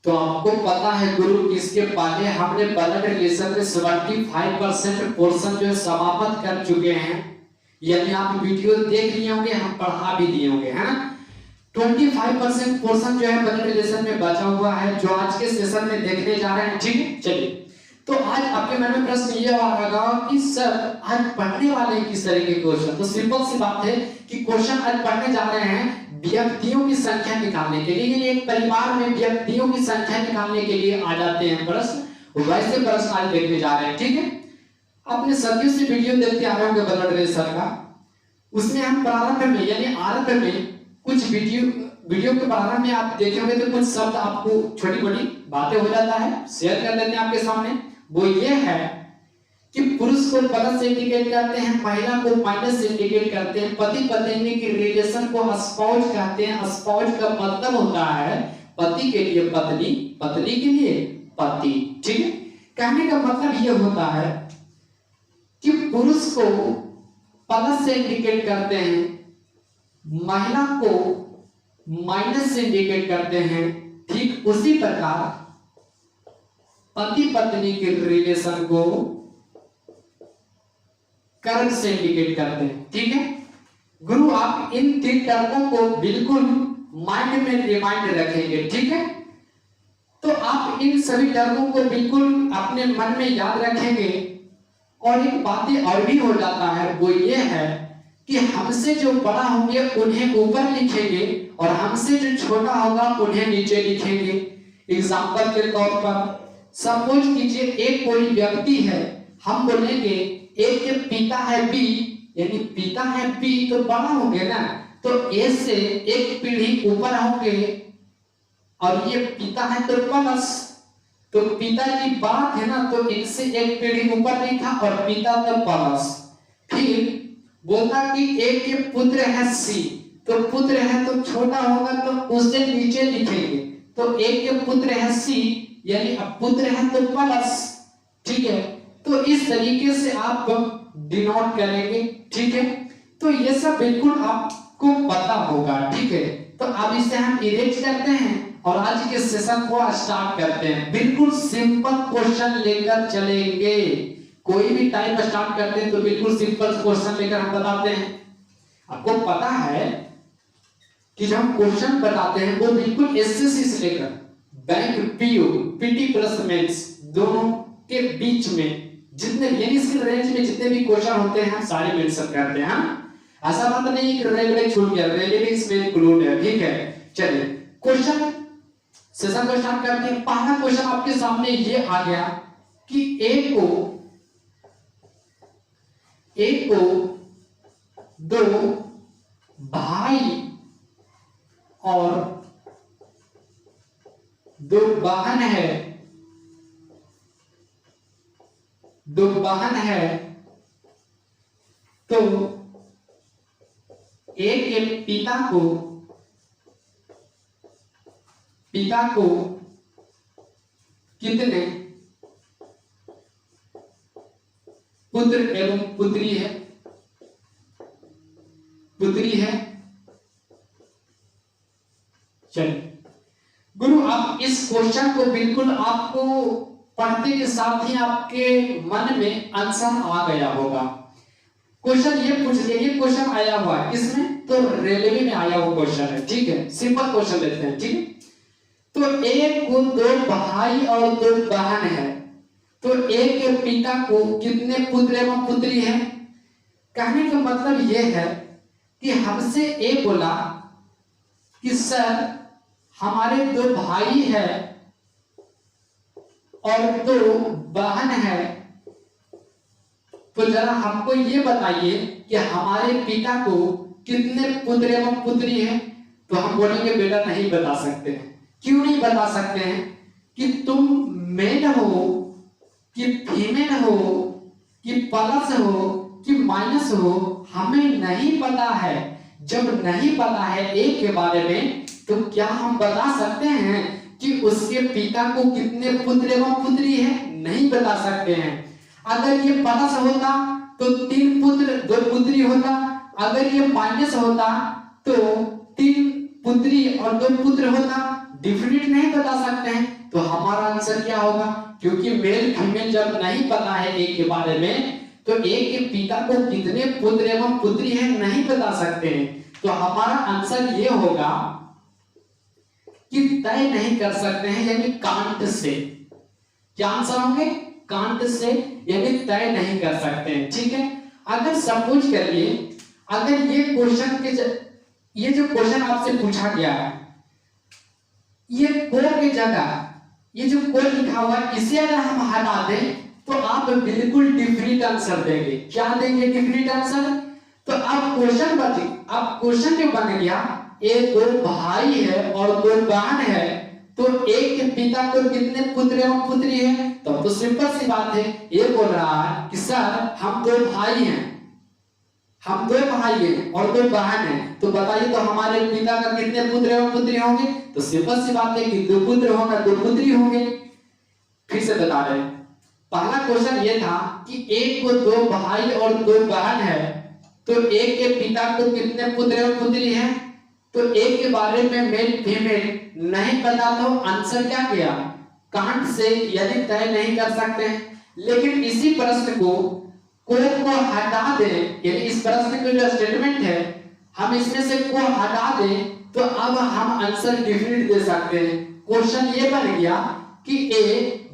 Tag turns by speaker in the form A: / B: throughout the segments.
A: तो आपको पता है गुरु, इसके पहले हमने ब्लड रिलेशन में 75% पोर्शन जो है समाप्त कर चुके हैं। यदि आप वीडियो देख लिए होंगे, हम पढ़ा भी दिए होंगे, है ना। 25% पोर्शन जो है ब्लड रिलेशन में बचा हुआ है, जो आज के सेशन में देखने जा रहे हैं। ठीक है, चलिए। तो आज आपके मन में प्रश्न ये आएगा कि सर आज पढ़ने वाले किस तरह के क्वेश्चन। तो सिंपल सी बात है कि क्वेश्चन आज पढ़ने जा रहे हैं व्यक्तियों की संख्या निकालने के लिए। एक परिवार में व्यक्तियों की संख्या निकालने के लिए आ जाते हैं प्रश्न, वैसे प्रश्न आज देखने जा रहे हैं। ठीक है, आपने सदियों से वीडियो देखते आ रहे होंगे ब्लड रिलेशन का। उसमें हम प्रारंभ में यानी आरंभ में कुछ वीडियो के प्रारंभ में आप देखे होंगे तो कुछ शब्द आपको छोटी मोटी बातें हो जाता है, शेयर कर लेते हैं आपके सामने। वो ये है कि पुरुष को प्लस से इंडिकेट करते हैं, महिला को माइनस से इंडिकेट करते हैं, पति पत्नी की रिलेशन को स्पाउस कहते हैं। स्पाउस का मतलब होता है पति के लिए पत्नी, पत्नी के लिए पति। ठीक है, कहने का मतलब ये होता है कि पुरुष को प्लस से इंडिकेट करते हैं, महिला को माइनस से इंडिकेट करते हैं। ठीक उसी प्रकार पति पत्नी के रिलेशन को कर्म से इंडिकेट करते हैं। ठीक है गुरु, आप इन 3 टर्मों को बिल्कुल माइंड में रिमाइंड रखेंगे। ठीक है, तो आप इन सभी टर्मों को बिल्कुल अपने मन में याद रखेंगे। और एक बात और भी हो जाता है, वो ये है कि हमसे जो बड़ा होंगे उन्हें ऊपर लिखेंगे और हमसे जो छोटा होगा उन्हें नीचे लिखेंगे। एग्जाम्पल के तौर पर सपोज कीजिए एक कोई व्यक्ति है, हम बोलेंगे एक के पिता है बी, यानी पिता है बी तो बड़ा होंगे ना, तो ए से एक पीढ़ी ऊपर होंगे और ये पिता है तो प्लस, तो पिताजी बात है ना, तो इनसे एक पीढ़ी ऊपर लिखा और पिता तो प्लस। फिर बोलता कि एक के पुत्र है सी, तो पुत्र है तो छोटा होगा तो उससे नीचे लिखेंगे, तो एक के पुत्र है सी यानी अब पुत्र है तो प्लस। ठीक है, तो इस तरीके से आप डिनोट करेंगे। ठीक है, तो ये सब बिल्कुल आपको पता होगा। ठीक है, तो अब इसे हम इरेज करते हैं और आज के सेशन को स्टार्ट करते हैं। बिल्कुल सिंपल क्वेश्चन लेकर चलेंगे। कोई भी टाइम स्टार्ट करते हैं तो बिल्कुल सिंपल क्वेश्चन लेकर हम बताते हैं। आपको पता है कि जब हम क्वेश्चन बताते हैं वो बिल्कुल एसएससी से लेकर bank PO PT plus mains दोनों के बीच में जितने यानी इसके रेंज में जितने भी क्वेश्चन होते हैं सारे मेंशन करते हैं। ऐसा बात नहीं कि रेलवे छूट गया, रेलवे इसमें इंक्लूड है। ठीक है, चलिए क्वेश्चन सेशन को स्टार्ट करते हैं। पहला क्वेश्चन आपके सामने ये आ गया कि एक को 2 भाई और 2 बहन है, 2 बहन है, तो एक के पिता को कितने पुत्र एवं पुत्री है? चलिए गुरु, आप इस क्वेश्चन को बिल्कुल आपको पढ़ते के साथ ही आपके मन में आंसर आ गया होगा। क्वेश्चन ये पूछ लिया, ये क्वेश्चन आया हुआ है किसमें? तो रेलवे में आया हुआ क्वेश्चन है। ठीक है, सिंपल क्वेश्चन लेते हैं। ठीक है, तो एक को 2 भाई और 2 बहन है, तो एक के पिता को कितने पुत्र एवं पुत्री है? कहने का मतलब यह है कि हमसे ए बोला कि सर हमारे 2 भाई है और 2 बहन है, तो जरा हमको ये बताइए कि हमारे पिता को कितने पुत्र एवं पुत्री है? तो हम बोलेंगे बेटा नहीं बता सकते हैं। क्यों नहीं बता सकते हैं? कि तुम मेल हो कि फीमेल हो कि प्लस हो कि माइनस हो, हमें नहीं पता है। जब नहीं पता है एक के बारे में, तो क्या हम बता सकते हैं कि उसके पिता को कितने पुत्र एवं पुत्री है? नहीं बता सकते हैं। अगर ये प्लस होता तो 3 पुत्र 2 पुत्री होता, अगर ये माइनस होता तो 3 पुत्री और 2 पुत्र होता। डिफिनिट नहीं बता सकते हैं तो हमारा आंसर क्या होगा? क्योंकि मेल फीमेल जब नहीं पता है एक के बारे में तो एक के पिता को कितने पुत्र एवं पुत्री हैं नहीं बता सकते हैं, तो हमारा आंसर ये होगा कि तय नहीं कर सकते हैं, यानी कांट से। क्या आंसर होंगे? कांट से, यानी तय नहीं कर सकते हैं। ठीक है, अगर सपोज करिए अगर ये क्वेश्चन के ये जो क्वेश्चन आपसे पूछा गया है, ये को की जगह ये जो को लिखा हुआ है इसे अगर हम हटा दें तो आप बिल्कुल डिफरेंट आंसर देंगे। क्या देंगे? Different answer. तो अब क्वेश्चन जो बन गया, एक दो भाई है और दो बहन है, तो एक के पिता को कितने पुत्र एवं पुत्री है? तो सिंपल सी बात है, ये बोल रहा है कि सर हम दो भाई हैं और दो बहन हैं, तो बताइए तो हमारे पिता का कितने पुत्र एवं पुत्री होंगे? तो सिंपल सी बात है कि दो पुत्र होगा दो पुत्री होंगे। फिर से बता रहे, पहला क्वेश्चन ये था कि एक को दो भाई और दो बहन है, तो एक के पिता को कितने पुत्र एवं पुत्री हैं? तो एक के बारे में मेल फीमेल नहीं पता, तो आंसर क्या किया? कांट से, यानी तय नहीं कर सकते हैं। लेकिन इसी प्रश्न को हटा दें, यानी इस प्रश्न का जो स्टेटमेंट है हम इसमें से को हटा दें तो अब हम आंसर डिफरेंट दे सकते हैं। क्वेश्चन ये बन गया कि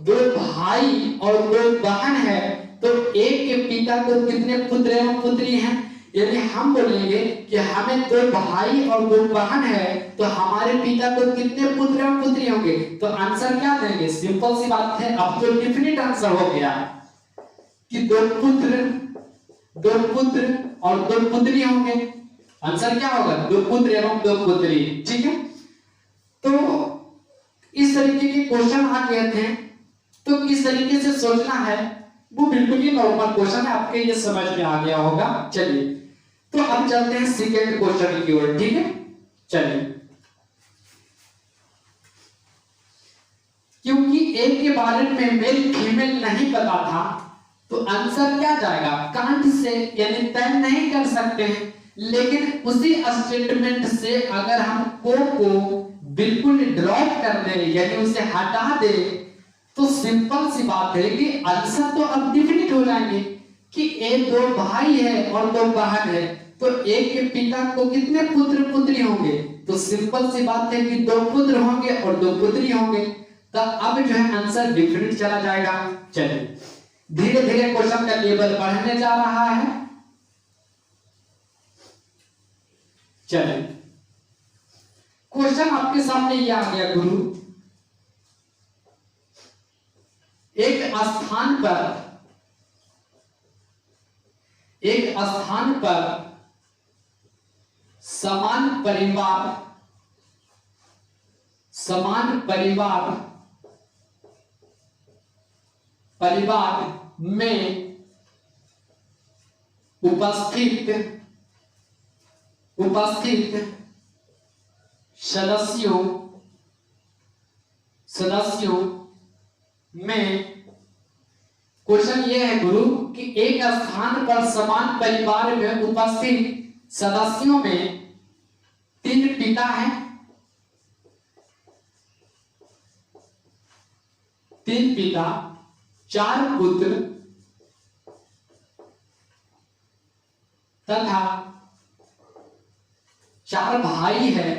A: दो भाई और दो बहन है, तो एक के पिता को कितने पुत्र एवं पुत्री हैं? यदि हम बोलेंगे कि हमें दो भाई और दो बहन है, तो हमारे पिता को कितने पुत्र एवं पुत्री होंगे? तो आंसर क्या देंगे? सिंपल सी बात है, अब तो डिफिनिट आंसर हो गया कि दो पुत्र और दो पुत्री होंगे। आंसर क्या होगा? दो पुत्र एवं दो पुत्री। ठीक है, तो इस तरीके के क्वेश्चन आ गए थे, तो किस तरीके से सोचना है वो बिल्कुल ही नॉर्मल क्वेश्चन है, आपके ये समझ में आ गया होगा। चलिए, तो अब चलते हैं सेकंड क्वेश्चन की ओर। ठीक है, चलिए, क्योंकि एक के बारे में मेल फीमेल नहीं पता था तो आंसर क्या जाएगा? कांट से, यानी तय नहीं कर सकते हैं। लेकिन उसी स्टेटमेंट से अगर हम को बिल्कुल ड्रॉप कर दें, यानी उसे हटा दे, तो सिंपल सी बात है कि आंसर तो अब डिफिनिट हो जाएंगे कि एक दो भाई है और दो बहन है, तो एक के पिता को कितने पुत्र पुत्री होंगे? तो सिंपल सी बात है कि दो पुत्र होंगे और दो पुत्री होंगे। तो अब जो है आंसर डिफिनिट चला जाएगा। चलिए, धीरे धीरे क्वेश्चन का लेवल बढ़ने जा रहा है। चलिए, क्वेश्चन आपके सामने ये आ गया, गुरु एक स्थान पर समान परिवार में उपस्थित सदस्यों में, क्वेश्चन ये है गुरु कि एक स्थान पर समान परिवार में उपस्थित सदस्यों में 3 पिता हैं, 3 पिता, 4 पुत्र तथा 4 भाई है,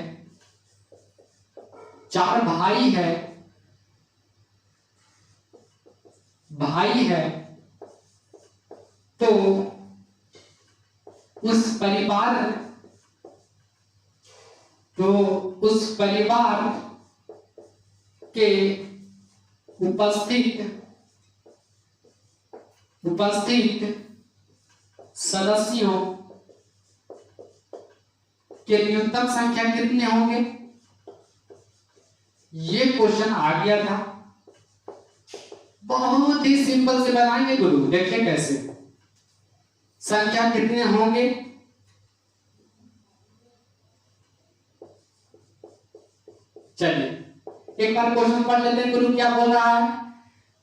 A: 4 भाई है, तो उस परिवार के उपस्थित सदस्यों के न्यूनतम संख्या कितने होंगे? ये क्वेश्चन आ गया था, बहुत ही सिंपल से बनाएंगे गुरु। देखिए कैसे, संख्या कितने होंगे? चलिए एक बार क्वेश्चन पढ़ लेते हैं गुरु क्या बोल रहा है।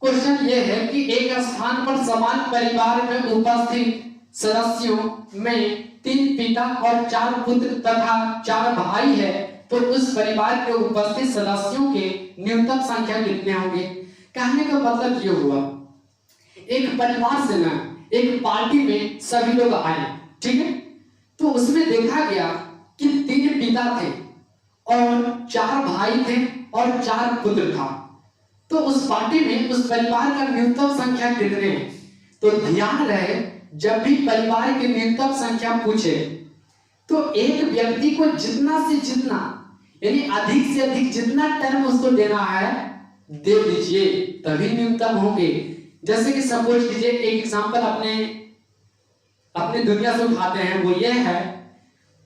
A: क्वेश्चन ये है कि एक स्थान पर समान परिवार में उपस्थित सदस्यों में 3 पिता और 4 पुत्र तथा 4 भाई है, तो उस परिवार के उपस्थित सदस्यों के न्यूनतम संख्या कितने होंगे। कहने का मतलब ये हुआ, एक परिवार से ना एक पार्टी में सभी लोग आए, ठीक है, तो उसमें देखा गया कि 3 पिता थे और 4 भाई थे और 4 पुत्र था। तो उस पार्टी में उस परिवार का न्यूनतम संख्या कितने हैं। तो ध्यान रहे, जब भी परिवार की न्यूनतम संख्या पूछे तो एक व्यक्ति को जितना से जितना, यानी अधिक से अधिक जितना टर्म उसको देना है दे दीजिए, तभी न्यूनतम होंगे। जैसे कि सपोज कीजिए, एक एग्जांपल अपने दुनिया से उठाते हैं, वो ये है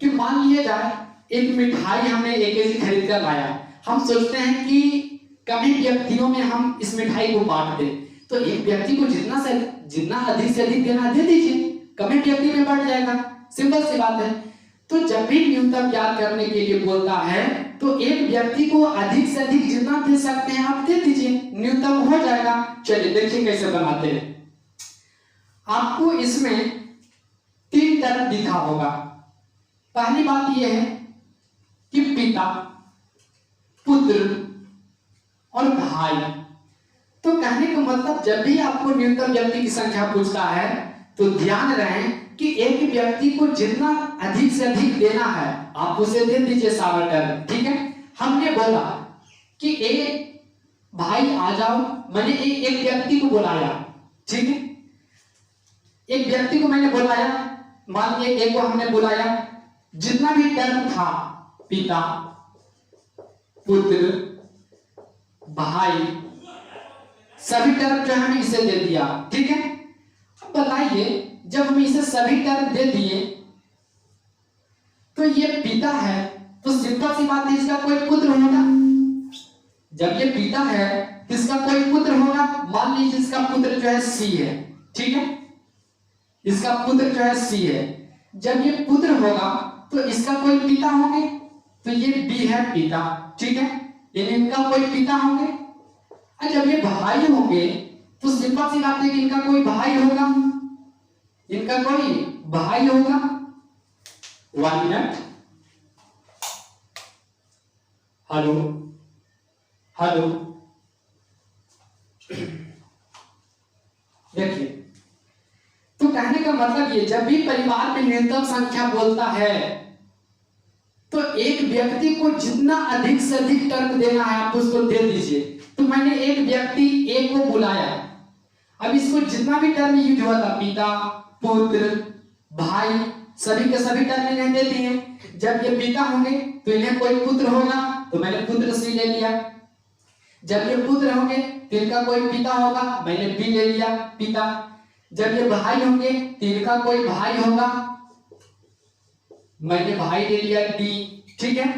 A: कि मान लिया जाए एक मिठाई हमने 1 केजी खरीद कर लाया। हम सोचते हैं कि कभी व्यक्तियों में हम इस मिठाई को बांट दें, तो एक व्यक्ति को जितना अधिक से अधिक देना दे दीजिए, कभी व्यक्ति में बढ़ जाएगा, सिंपल सी बात है। तो जब भी न्यूनतम ज्ञात करने के लिए बोलता है तो एक व्यक्ति को अधिक से अधिक जितना दे सकते हैं आप दे दीजिए, न्यूनतम हो जाएगा। चलिए देखिए कैसे बनाते हैं। आपको इसमें 3 टर्म दिखा होगा। पहली बात यह है कि पिता, पुत्र और भाई। तो कहने का मतलब, जब भी आपको न्यूनतम व्यक्ति की संख्या पूछता है तो ध्यान रहे कि एक व्यक्ति को जितना अधिक से अधिक देना है आप उसे दे दीजिए सारा टर्म, ठीक है। हमने बोला कि एक भाई आ जाओ, मैंने एक व्यक्ति को बुलाया, ठीक है, एक व्यक्ति को मैंने बुलाया, मान लीजिए एक को हमने बुलाया, जितना भी टर्म था पिता, पुत्र, भाई, सभी टर्म जो हमें इसे दे दिया, ठीक है। अब बताइए, जब हम इसे सभी टर्म दे दिए तो ये पिता है, तो सिंपल सी बात है इसका कोई पुत्र होगा। जब ये पिता है तो इसका कोई पुत्र होगा। मान लीजिए इसका पुत्र जो है सी है, ठीक है, इसका पुत्र जो है सी है। जब ये पुत्र होगा तो इसका कोई पिता होंगे, तो ये बी है पिता, ठीक है, यानी इनका कोई पिता होंगे। और जब ये भाई होंगे तो सिंपल सी बात है कि इनका कोई भाई होगा, इनका कोई भाई होगा। 1 मिनट, हेलो हेलो, देखिए, तो कहने का मतलब ये, जब भी परिवार में न्यूनतम संख्या बोलता है तो एक व्यक्ति को जितना अधिक से अधिक टर्म देना है आप उसको दे दीजिए। तो मैंने एक व्यक्ति ए को बुलाया, अब इसको जितना भी टर्म यूज हुआ था, पिता, पुत्र, भाई, सभी के सभी टर्म इन्हें दे दिए। जब ये पिता होंगे तो इन्हें कोई पुत्र होगा, तो मैंने पुत्र सी ले लिया। जब ये पुत्र होंगे तो इनका कोई पिता होगा, मैंने बी ले लिया पिता। जब ये भाई होंगे तो इनका कोई भाई होगा, मैंने भाई ले लिया डी, ठीक है।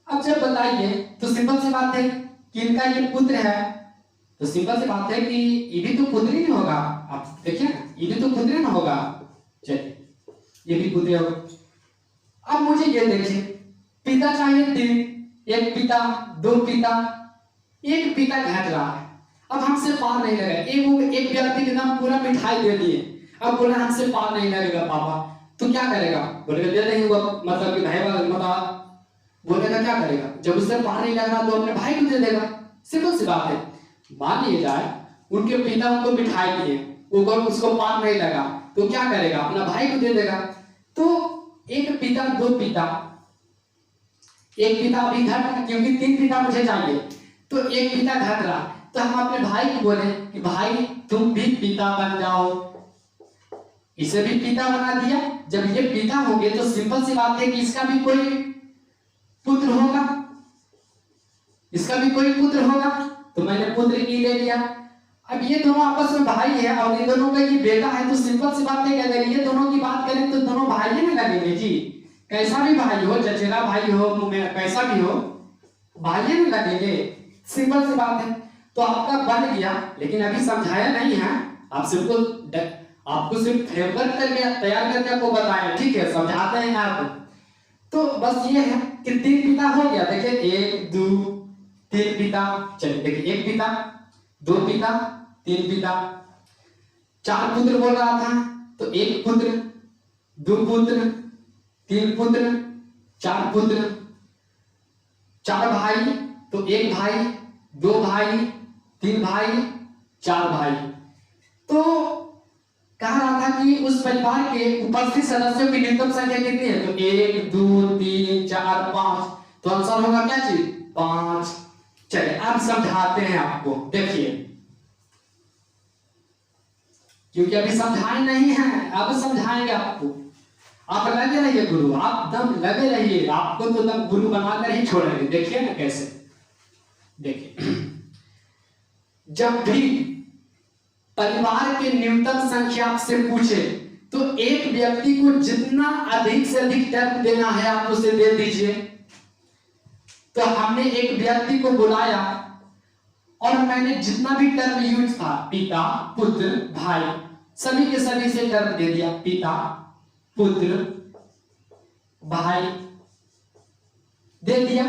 A: अब जब बताइए तो सिंपल सी बात है कि इनका ये पुत्र है, तो सिंपल सी बात है कि ये भी तो पुत्र ही नहीं होगा। आप देखिए ना, ये भी तो पुत्र ही ना होगा, चलिए ये भी पुत्र होगा। अब मुझे ये देखिए, पिता चाहिए 3, एक पिता, 2 पिता, एक पिता घट रहा है। अब हमसे पार नहीं लगेगा, एक व्यक्ति के नाम पूरा मिठाई दे दिए, अब बोला हमसे पार नहीं लगेगा पापा, तो क्या करेगा, बोलेगा दे नहीं हुआ, मतलब कि भाई मतलब बोलेगा क्या करेगा, जब उससे पार नहीं लग रहा तो अपने भाई को दे देगा, सिंपल सी बात है। मान लिया जाए उनके पिता उनको मिठाई दिए, उसको पार नहीं लगा तो क्या करेगा, अपना भाई को दे देगा। तो एक पिता, 2 पिता, एक पिता अभी घट रहा, क्योंकि 3 पिता मुझे चाहिए, तो एक पिता घट रहा, तो हम अपने भाई को बोले कि भाई तुम भी पिता बन जाओ, इसे भी पिता बना दिया। जब ये पिता होंगे तो सिंपल सी बात है कि इसका भी कोई पुत्र होगा, इसका भी कोई पुत्र होगा, तो मैंने पुत्र की ले लिया। अब ये दोनों आपस में भाई है और ये दोनों का ये बेटा है, तो सिंपल सी बात है कि अगर ये दोनों की बात करें तो दोनों भाई में लगेंगे जी, कैसा भी भाई हो, चचेरा भाई हो, कैसा भी हो, भाई में लगेंगे, सिंपल सी बात है। तो आपका बन गया, लेकिन अभी समझाया नहीं है, आपको सिर्फ फ्रेमवर्क करके तैयार करके आपको बताया, ठीक है, समझाते हैं आप। तो बस ये है कि 3 पिता हो गया, देखिए 1 2 3 पिता, चलिए देखिए 1 पिता, 2 पिता, 3 पिता, 4 पुत्र बोल रहा था, तो 1 पुत्र, 2 पुत्र, 3 पुत्र, 4 पुत्र, 4 भाई, तो 1 भाई, 2 भाई, 3 भाई, 4 भाई। तो कह रहा था कि उस परिवार के उपस्थित सदस्यों की न्यूनतम संख्या कितनी है? तो 1 2 3 4 5, तो आंसर होगा क्या चीज? 5। चलिए अब समझाते हैं आपको, देखिए, क्योंकि अभी समझाए नहीं है, अब समझाएंगे आपको। आप लगे रहिए गुरु, आप दम लगे रहिए, आपको तो दम गुरु बनाकर ही छोड़ेंगे। देखिए ना कैसे, देखिए, जब भी परिवार के न्यूनतम संख्या आपसे पूछे तो एक व्यक्ति को जितना अधिक से अधिक टर्म देना है आप उसे दे दीजिए। तो हमने एक व्यक्ति को बुलाया और मैंने जितना भी टर्म यूज था, पिता, पुत्र, भाई, सभी के सभी से टर्म दे दिया। पिता, पुत्र, भाई दे दिया।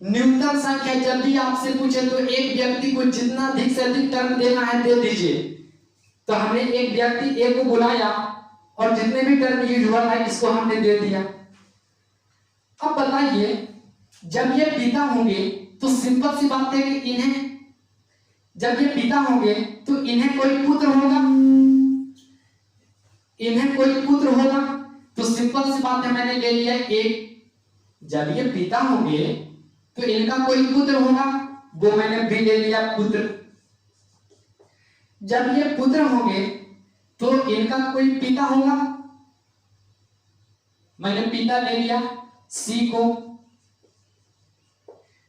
A: न्यूनतम संख्या जब भी आपसे पूछे तो एक व्यक्ति को जितना अधिक से अधिक टर्म देना है दे दीजिए। तो हमने एक व्यक्ति ए को बुलाया और जितने भी टर्म यूज हुआ था इसको हमने दे दिया। अब बताइए, जब ये पिता होंगे तो सिंपल सी बात है कि जब ये पिता होंगे तो इन्हें कोई पुत्र होगा, तो सिंपल सी बात है, मैंने ले लिया एक। जब ये पिता होंगे तो इनका कोई पुत्र होगा, वो मैंने भी ले लिया पुत्र। जब ये पुत्र होंगे तो इनका कोई पिता होगा, मैंने पिता ले लिया सी को।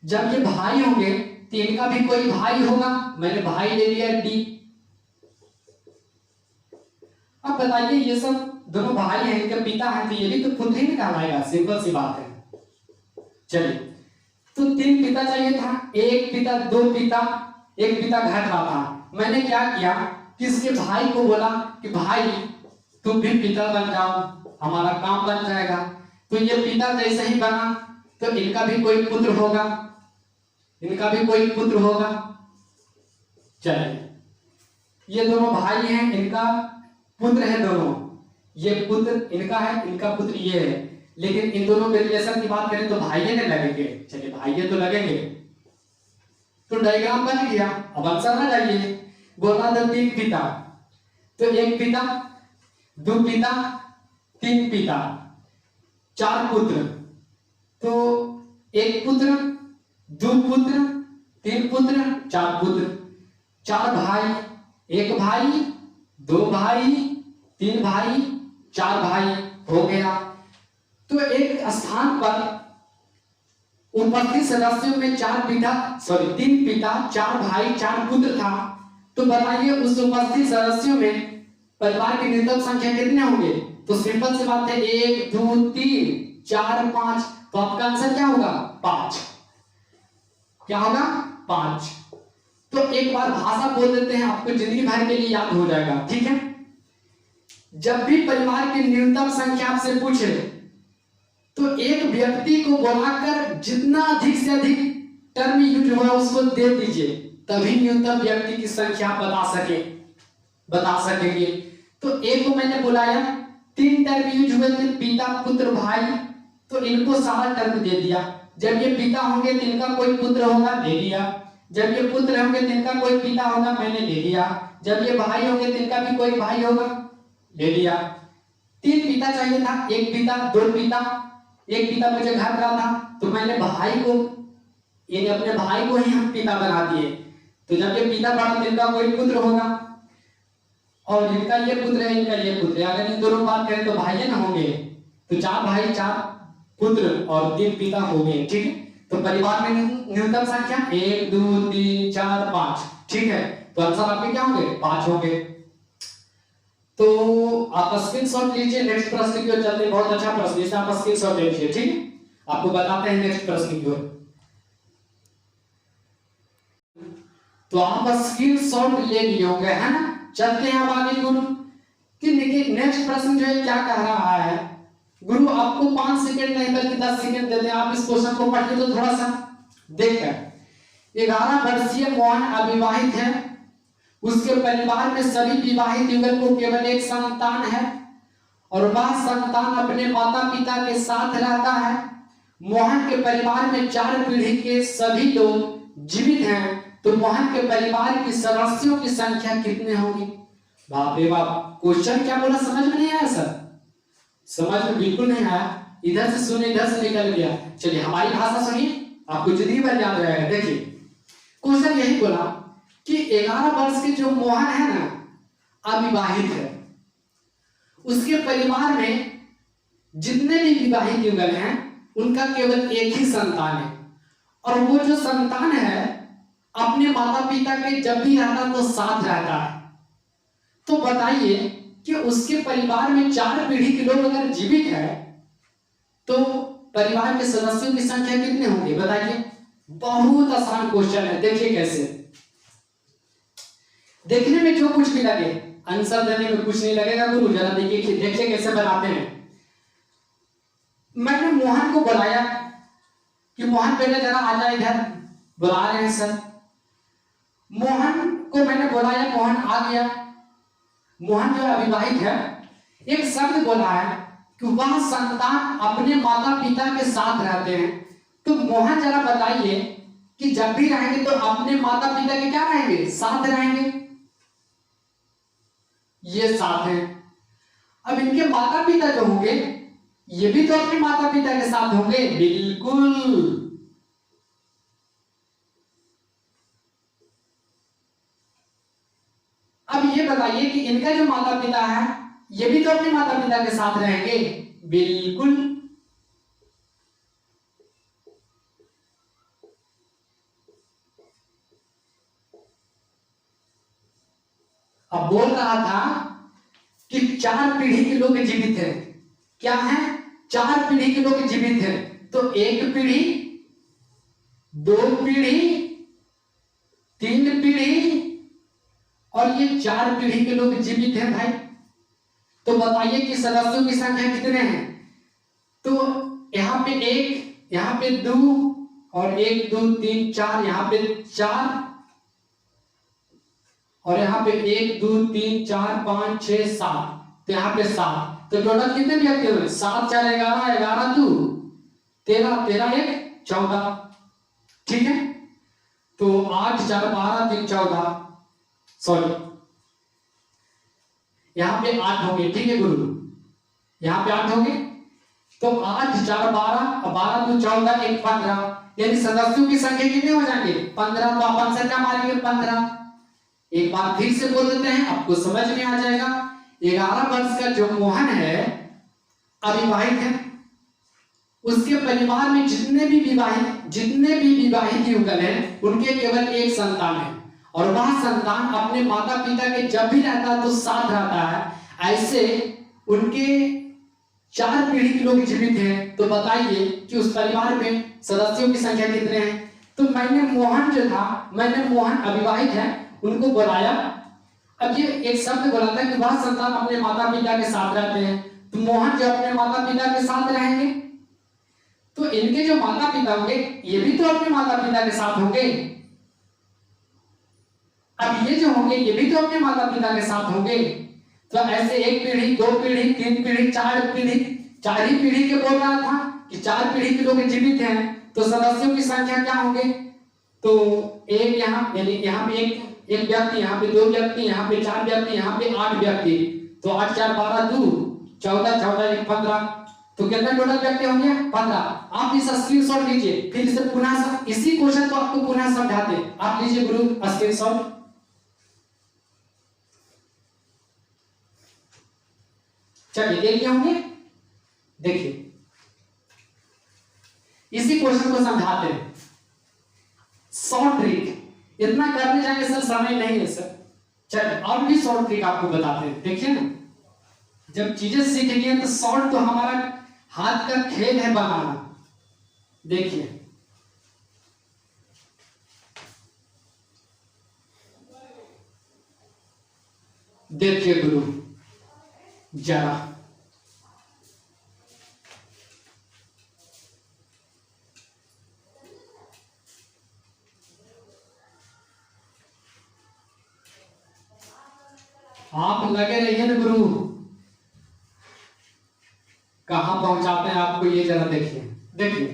A: जब ये भाई होंगे तो इनका भी कोई भाई होगा, मैंने भाई ले लिया डी। अब बताइए, ये सब दोनों भाई हैं, इनके पिता हैं, तो ये भी तो पुत्र ही कहलाएगा, सिंपल सी बात है। चलिए, तो 3 पिता चाहिए था, 1 पिता, 2 पिता, 1 पिता घट रहा था। मैंने क्या किया, किसके भाई को बोला कि भाई तुम भी पिता बन जाओ, हमारा काम बन जाएगा। तो ये पिता जैसे ही बना तो इनका भी कोई पुत्र होगा, चलिए, ये दोनों भाई हैं, इनका पुत्र है दोनों, ये पुत्र इनका है, इनका पुत्र ये है। लेकिन इन दोनों के रिलेशन की बात करें तो भाइये ने लगेंगे। चलिए, भाइये तो लगेंगे, तो डायग्राम बन गया। अब आंसर आ जाइए। बोला था 3 पिता, तो 1 पिता, 2 पिता, 3 पिता, 4 पुत्र। तो 1 पुत्र, 2 पुत्र, 3 पुत्र, 4 पुत्र, 4 भाई, 1 भाई, 2 भाई, 3 भाई, 4 भाई हो गया। तो एक स्थान पर उपस्थित सदस्यों में 3 पिता, 4 भाई, 4 पुत्र था। तो बताइए, उस उपस्थित सदस्यों में परिवार की न्यूनतम संख्या कितने होंगे? तो सिंपल सी बात है, 1 2 3 4 5। तो आपका आंसर क्या होगा? 5। क्या होगा? 5। तो एक बार भाषा बोल देते हैं, आपको जिंदगी भर के लिए याद हो जाएगा, ठीक है। जब भी परिवार की न्यूनतम संख्या आपसे पूछे तो एक व्यक्ति को बुलाकर जितना अधिक से अधिक टर्म यूज हुआ उसको दे दीजिए, तभी न्यूनतम व्यक्ति की संख्या बता सकेंगे। तो एक को मैंने बुलाया, 3 टर्म यूज हुए थे, पिता, पुत्र, भाई, तो इनको सारा टर्म दे दिया। जब ये पिता होंगे तो इनका कोई पुत्र होगा, ले लिया। जब ये पुत्र होंगे तो इनका कोई पिता होगा, मैंने ले लिया। जब ये भाई होंगे तो इनका भी कोई भाई होगा, ले लिया। 3 पिता चाहिए था, 1 पिता, 2 पिता, 1 पिता मुझे घर रहा था, तो मैंने भाई को, यानी अपने भाई को ही हम पिता बना दिए। तो जब ये पिता बड़ा तो इनका कोई पुत्र होगा, और इनका ये पुत्र है, इनका ये पुत्र है। अगर इन दोनों बात करें तो भाई ना होंगे, तो 4 भाई, 4 पुत्र और 3 पिता हो गए, ठीक है। तो परिवार में न्यूनतम संख्या 1 2 3 4 5, ठीक है। तो आंसर आपके क्या होंगे? 5 होंगे। तो आप स्क्रीनशॉट लीजिए, नेक्स्ट प्रश्न की ओर चलते हैं। बहुत अच्छा प्रश्न, इसे आप स्क्रीनशॉट ले लीजिए, ठीक है। आपको बताते हैं नेक्स्ट प्रश्न की ओर। तो आप स्क्रीनशॉट ले लिए होंगे, है ना। चलते हैं अब आगे गुरु कि नेक्स्ट प्रश्न जो है क्या कह रहा है। गुरु आपको 5 सेकंड नहीं बल्कि 10 सेकंड देते हैं, आप इस क्वेश्चन को पढ़िए तो थोड़ा सा देखकर। 11 वर्षीय मोहन अविवाहित है, उसके परिवार में सभी विवाहित युगल को केवल एक संतान है और वह संतान अपने माता पिता के साथ रहता है। मोहन के परिवार में 4 पीढ़ी के सभी लोग जीवित हैं, तो मोहन के परिवार की सदस्यों की संख्या कितने होगी? बाप रे बाप, क्वेश्चन क्या बोला समझ में नहीं आया सर? समझ में बिल्कुल नहीं आया। इधर से सुने इधर से निकल गया। चलिए हमारी भाषा सुनिए, आपको जितनी बार याद रहेगा। देखिए क्वेश्चन यही बोला कि 11 वर्ष के जो मोहन है ना, अविवाहित है, उसके परिवार में जितने भी विवाहित युगल हैं उनका केवल एक ही संतान है, और वो जो संतान है अपने माता पिता के जब भी रहता तो साथ रहता है। तो बताइए कि उसके परिवार में 4 पीढ़ी के लोग अगर जीवित है तो परिवार के सदस्यों की संख्या कितने होंगे? बताइए। बहुत आसान क्वेश्चन है। देखिए कैसे, देखने में जो कुछ भी लगे, आंसर देने में कुछ नहीं लगेगा गुरु, जरा देखिए देखिए कैसे बनाते हैं। मैंने मोहन को बुलाया कि मोहन पहले जरा आ जाए इधर, बुला रहे हैं सर। मोहन को मैंने बुलाया, मोहन आ गया। मोहन जो अविवाहित है, एक शब्द बोला है कि वह संतान अपने माता पिता के साथ रहते हैं। तो मोहन जरा बताइए कि जब भी रहेंगे तो अपने माता पिता के क्या रहेंगे? साथ रहेंगे। ये साथ है। अब इनके माता पिता जो होंगे ये भी तो अपने माता पिता के साथ होंगे। बिल्कुल। अब ये बताइए कि इनका जो माता पिता है ये भी तो अपने माता पिता के साथ रहेंगे। बिल्कुल। अब बोल रहा था कि 4 पीढ़ी के लोग जीवित हैं। क्या है? 4 पीढ़ी के लोग जीवित हैं। तो 1 पीढ़ी, 2 पीढ़ी, 3 पीढ़ी और ये 4 पीढ़ी के लोग जीवित हैं भाई। तो बताइए कि सदस्यों की संख्या कितने हैं? तो यहाँ पे 1, यहाँ पे 2 और 1 2 3 4, यहाँ पे 4 और यहाँ पे 1 2 3 4 5 6 7, तो यहाँ पे 7। तो टोटल कितने व्यक्ति हुए? 7 4 11, 11 2 13, 13 1 14। ठीक है, तो 8 4 12 3 14, सॉरी यहाँ पे 8 होंगे। ठीक है गुरु, यहाँ पे 8 होंगे। तो 8 4 12 और 12 2 14 1 15, यानी सदस्यों की संख्या कितने हो जाएंगे? 15। तो आप आंसर क्या मारेंगे? 15। एक बार फिर से बोल देते हैं, आपको समझ में आ जाएगा। 11 वर्ष का जो मोहन है अविवाहित है, उसके परिवार में जितने भी विवाहित युगल हैं उनके केवल एक संतान है, और वह संतान अपने माता पिता के जब भी रहता है तो साथ रहता है। ऐसे उनके 4 पीढ़ी के लोग जीवित हैं। तो बताइए कि उस परिवार में सदस्यों की संख्या कितने हैं? तो मैंने मोहन अविवाहित है, उनको बुलाया। अब ये एक शब्द बोला था कि वह संतान अपने माता पिता के साथ रहते हैं। तो मोहन जो अपने माता पिता के साथ रहेंगे, तो इनके जो माता पिता होंगे ये भी तो अपने माता पिता के साथ होंगे। अब ये जो होंगे ये भी तो अपने माता पिता के साथ होंगे। तो ऐसे 1 पीढ़ी, 2 पीढ़ी, 3 पीढ़ी, 4 पीढ़ी, 4 ही पीढ़ी के बोल रहा था कि 4 पीढ़ी के लोग जीवित हैं। तो सदस्यों की संख्या क्या होंगे? तो एक यहाँ, यानी यहाँ पे एक व्यक्ति, यहाँ पे 2 व्यक्ति, यहाँ पे 4 व्यक्ति, यहाँ पे 8 व्यक्ति। तो 8 4 12 2 14, 14 1 15, तो कितने टोटल व्यक्ति होंगे? 15। आप इस स्क्रीनशॉट लीजिए, फिर इसे पुनः इसी क्वेश्चन को आपको पुनः समझाते। आप लीजिए गुरु स्क्रीनशॉट। चलिए देखिए होंगे, देखिए इसी क्वेश्चन को समझाते हैं। शॉर्ट ट्रिक, इतना करने जाएंगे सर समय नहीं है सर। चलिए और भी शॉर्ट ट्रिक आपको बताते हैं। देखिए ना, जब चीजें सीख लिए तो शॉर्ट तो हमारा हाथ का खेल है बनाना। देखिए देखिए गुरु जरा, आप लगे रहिए ना गुरु, कहां पहुंचाते हैं आपको ये जरा देखिए। देखिए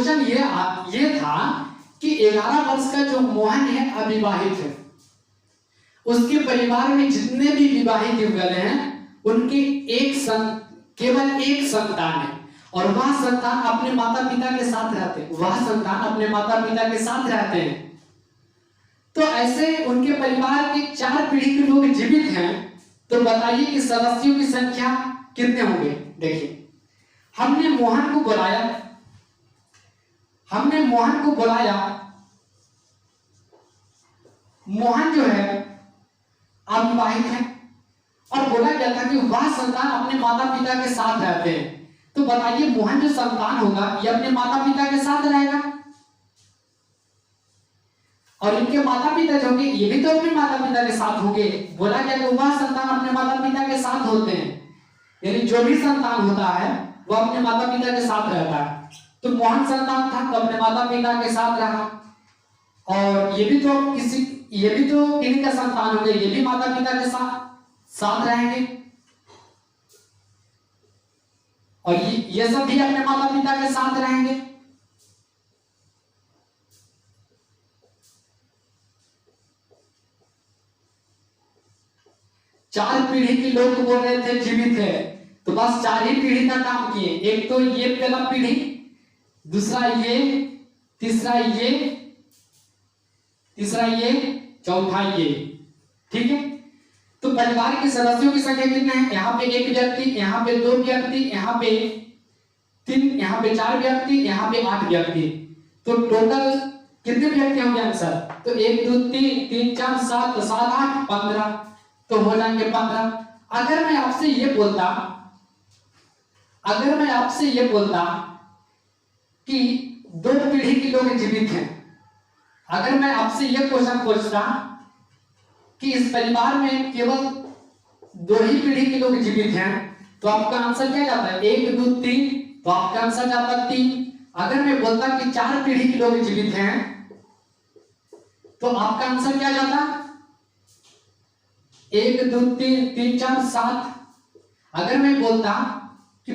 A: क्वेश्चन ये था कि 11 वर्ष का जो मोहन है अविवाहित है, उसके परिवार में जितने भी विवाहित युगल हैं उनके केवल एक संतान है और वह संतान अपने माता पिता के साथ रहते हैं, वह संतान अपने माता पिता के साथ रहते हैं। तो ऐसे उनके परिवार के 4 पीढ़ी के लोग जीवित हैं, तो बताइए कि सदस्यों की संख्या कितने होंगे। देखिए हमने मोहन को बुलाया, मोहन जो है अविवाहित है और बोला गया था कि वह संतान अपने माता पिता के साथ रहते हैं। तो बताइए मोहन जो संतान होगा ये अपने माता पिता के साथ रहेगा और इनके माता पिता जो होंगे ये भी तो अपने माता पिता के साथ होंगे। बोला गया कि वह संतान अपने माता पिता के साथ होते हैं, यानी जो भी संतान होता है वह अपने माता पिता के साथ रहता है। तो मोहन संतान था तो अपने माता पिता के साथ रहा और ये भी तो किन्हीं का संतान होंगे, ये भी माता पिता के साथ रहेंगे और ये सब भी अपने माता पिता के साथ रहेंगे। चार पीढ़ी के लोग बोल रहे थे जीवित है, तो बस 4 ही पीढ़ी का काम किए। एक तो ये पहला पीढ़ी, दूसरा ये, तीसरा ये, चौथा ये। ठीक है, तो परिवार के सदस्यों की संख्या कितने हैं? यहाँ पे 1 व्यक्ति, यहाँ पे 2 व्यक्ति, यहाँ पे 3, यहाँ पे 4 व्यक्ति, यहाँ पे 8 व्यक्ति। तो टोटल कितने व्यक्ति होंगे आंसर? तो 1 2 3 3 4 7 7 8 15, तो हो जाएंगे 15। अगर मैं आपसे ये बोलता कि 2 पीढ़ी के लोग जीवित हैं, अगर मैं आपसे ये क्वेश्चन पूछता कि इस परिवार में केवल 2 ही पीढ़ी के लोग जीवित हैं, तो आपका आंसर क्या जाता है? 1 2 3, तो आपका आंसर जाता है 3। अगर मैं बोलता कि 4 पीढ़ी के लोग जीवित हैं, तो आपका आंसर क्या जाता? 1 2 3 3 4 7। अगर मैं बोलता कि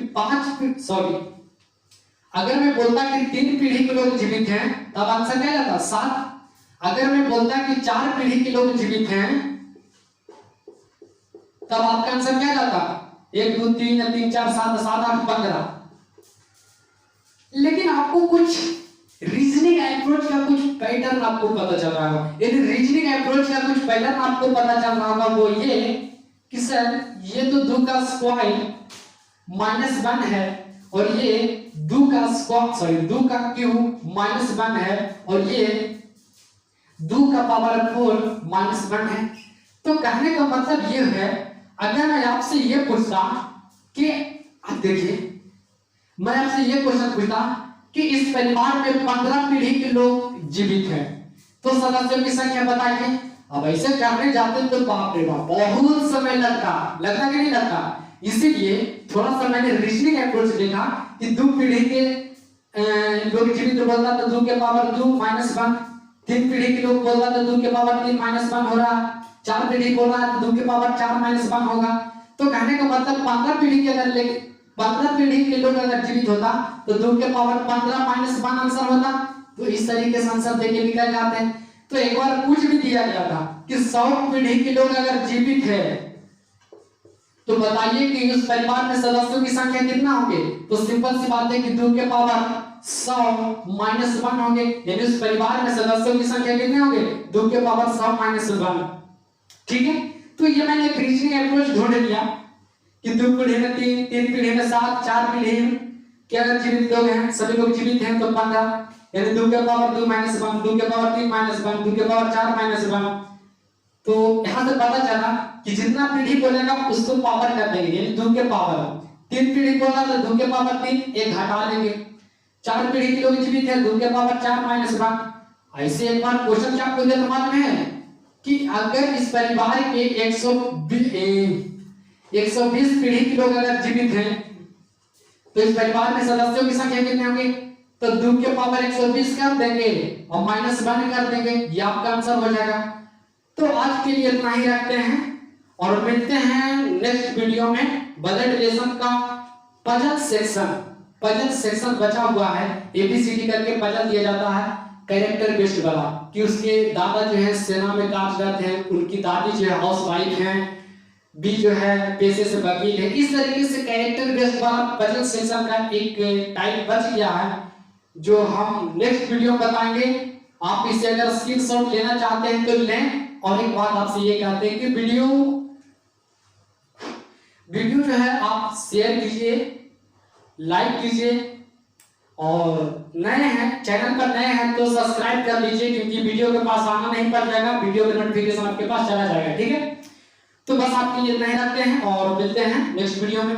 A: 3 पीढ़ी के लोग जीवित हैं, तब आंसर क्या जाता? 7। अगर मैं बोलता कि 4 पीढ़ी के लोग जीवित हैं, तब आपका आंसर क्या जाता? 1 2 3 3 4 7 7 8 15। लेकिन आपको कुछ रीजनिंग अप्रोच का कुछ पैटर्न आपको पता चल रहा होगा। यदि रीजनिंग अप्रोच का कुछ पैटर्न आपको पता चल रहा होगा वो ये कि सर ये तो 2 का स्क्वायर -1 है और ये 2 का क्यूब -1 है और ये 2 का पावर 4 -1 है। तो कहने का मतलब ये है, अगर मैं आपसे ये पूछता कि आप देखिए, मैं आपसे ये क्वेश्चन पूछता कि इस परिवार में 15 पीढ़ी के लोग जीवित हैं, तो सदस्यों की संख्या बताइए। अब ऐसे करने जाते तो बाप रे बाप बहुत समय लगता कि नहीं लगता। इसीलिए थोड़ा सा मैंने रीजनिंग अप्रोच देखा कि 2 पीढ़ी के लोग जीवित बोलता तो 2 के पावर 2 -1, 3 पीढ़ी के लोग बोलता तो 2 के पावर 3 -1 हो रहा, 4 पीढ़ी बोल रहा है तो 2 के पावर 4 -1 होगा। तो कहने का मतलब 15 पीढ़ी के लोग अगर जीवित होता तो 2 के पावर 15 -1 आंसर होता। तो इस तरीके से आंसर देके निकल जाते हैं। तो एक बार पूछ भी दिया गया था कि 100 पीढ़ी के लोग अगर जीवित है तो बताइए कि उस परिवार में सदस्यों की संख्या कितना होंगे? तो सिंपल सी बात है कि 2 के पावर 100 -1 होंगे, यानी उस परिवार में सदस्यों की संख्या कितने होंगे? 2 के पावर 100 -1। ठीक है, तो ये मैंने एक रीजनिंग अप्रोच ढूंढ लिया कि 2 पीढ़ी में 3 पीढ़ी में 7, 4 पीढ़ी के अगर जीवित लोग हैं, सभी लोग जीवित हैं तो 15, यानी 2 के पावर 2 -1, 2 के पावर 3 -1, 2 के पावर 4 -1। तो यहां से पता चला कि जितना पीढ़ी बोलेगा उसको पावर कर देंगे, यानी 2 के पावर 3 पीढ़ी बोला तो 2 के पावर 3 एक घटा लेंगे, 4 पीढ़ी के लोग जीवित है 2 के पावर 4 -1। ऐसे एक बार क्वेश्चन क्या आपको दिया मालूम है कि अगर इस परिवार के 120 पीढ़ी के लोग अगर जीवित हैं तो इस परिवार में सदस्यों की संख्या कितने होंगे? तो 2 के पावर 120 कर देंगे और -1 कर देंगे, ये आपका आंसर हो जाएगा। तो आज के लिए इतना ही रखते हैं और मिलते हैं नेक्स्ट वीडियो में बजट लेसन का पजल सेक्शन। पजल सेक्शन बचा हुआ है, एबीसीडी करके पजल दिया जाता है कैरेक्टर बेस्ड वाला, कि उसके दादा जो है सेना में कार्यरत हैं, उनकी दादी जो है हाउस वाइफ हैं, बी जो है पेशे से वकील है। इस तरीके से कैरेक्टर बेस्ड वाला पजल सेक्शन का एक टाइप बच गया है, जो हम नेक्स्ट वीडियो में बताएंगे। आप इसे अगर स्क्रीनशॉट लेना चाहते हैं तो लें। और एक बात आपसे ये कहते हैं कि वीडियो जो है आप शेयर कीजिए, लाइक कीजिए, और नए हैं चैनल पर नए हैं तो सब्सक्राइब कर लीजिए, क्योंकि वीडियो के पास आना नहीं पड़ जाएगा, वीडियो का नोटिफिकेशन आपके पास चला जाएगा। ठीक है, तो बस आपके लिए इतना ही रखते हैं और मिलते हैं नेक्स्ट वीडियो में।